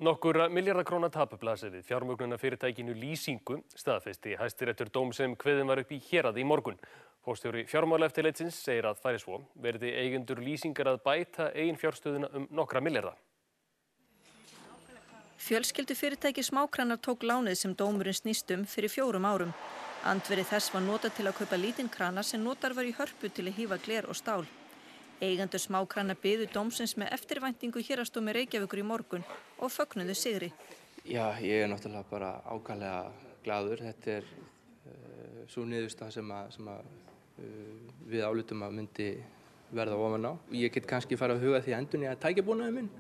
Nokkurra milljarða króna tap blasir við fjármögnunarfyrirtækinu Lýsingu staðfesti Hæstiréttur dóm sem kveðinn var upp í héraði í morgun. Forstjóri Fjármálaeftirlitsins segir að fari svo verði eigendur Lýsingar að bæta eiginfjárstöðuna nokkra milljarða. Fjölskyldufyrirtæki Smákranar tók lánið sem dómurinn snýst fyrir 4 árum. Andvirði þess var notað til að kaupa lítinn krana sem notar var í Hörpu til að hífa gler og stál. Eigendur Smákrana biðu dómsins með eftirvæntingu héraðsdómi Reykjavíkur í morgun og fögnuðu sigri. Já, ég náttúrulega bara ákaflega glaður. Þetta svo niðurstaða sem við álitum að myndi verða ofan á. Ég get kannski farið að huga því að endurnýja tækjabúnaðinn minn.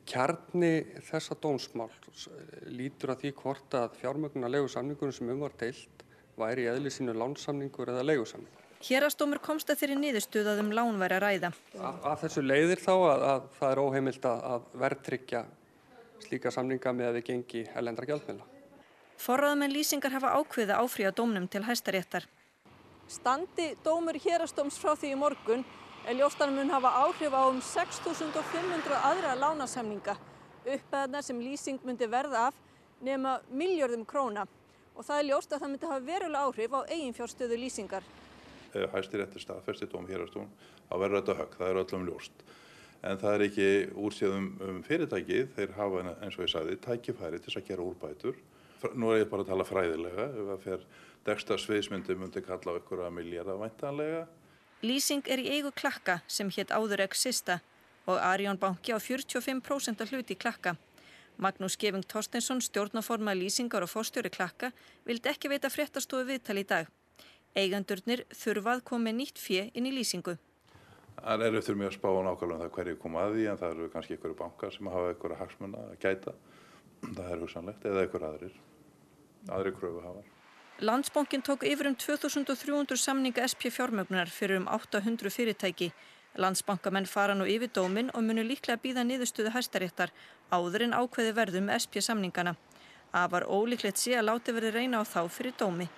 Kjarni þessa dómsmáls lítur að því hvort að fjármögnunar leigusamningurinn sem var deilt væri í eðli sínu lánssamningur eða leigusamningur. Héraðsdómur komst að þeirri niðurstöðu að lán væri að ræða. Af þessu leiðir þá að það óheimilt að verðtryggja slíka samninga með við gengi erlendra gjaldmiðla. Forráðamenn Lýsingar hafa ákveðið að áfrýja dómnum til Hæstaréttar. Standi dómur héraðsdóms frá því í morgun ljóst að hann mun hafa áhrif á 6.500 aðra lánasamninga. Upphæðirnar sem Lýsing myndi verða af nema milljörðum króna og það ljóst að það myndi hafa verulega áhrif á eiginfjárstöðu Lýsingar. Hæstiréttur staðfesti dóm héraðsdóm að verða þetta högg, það öllum ljóst. En það ekki úrséð fyrirtækið, þeir hafa eins og ég sagði tækifæri til að gera úrbætur. Nú ég bara að tala fræðilega, ef að fer Dexter sviðsmyndi myndi kalla á einhverja milljarða væntanlega. Lýsing í eigu Klakka sem hét áður Exista og Arion banki á 45% hlut í Klakka. Magnús Gefing Thorsteinsson, stjórnarformaður Lýsingar og forstjóri Klakka, vildi ekki veita fréttastofu viðtal í dag. Eigendurnir þurfa að koma með nýtt fé inn í Lýsingu. Það eftir mig að spá nákvæmlega það hverju koma að því, en það eru kannski einhverju bankar sem hafa einhverja hagsmuna að gæta. Það hugsanlegt, eða einhverjir aðrir kröfuhafar. Landsbankinn tók yfir 2300 samninga SP fjármögnunar fyrir 800 fyrirtæki. Landsbankamenn fara nú yfir dóminn og munu líklega bíða niðurstöðu Hæstaréttar áður en ákveði verður með SP samningana. Afar ólíklegt sé að láti verði reyna á þá fyrir dómi.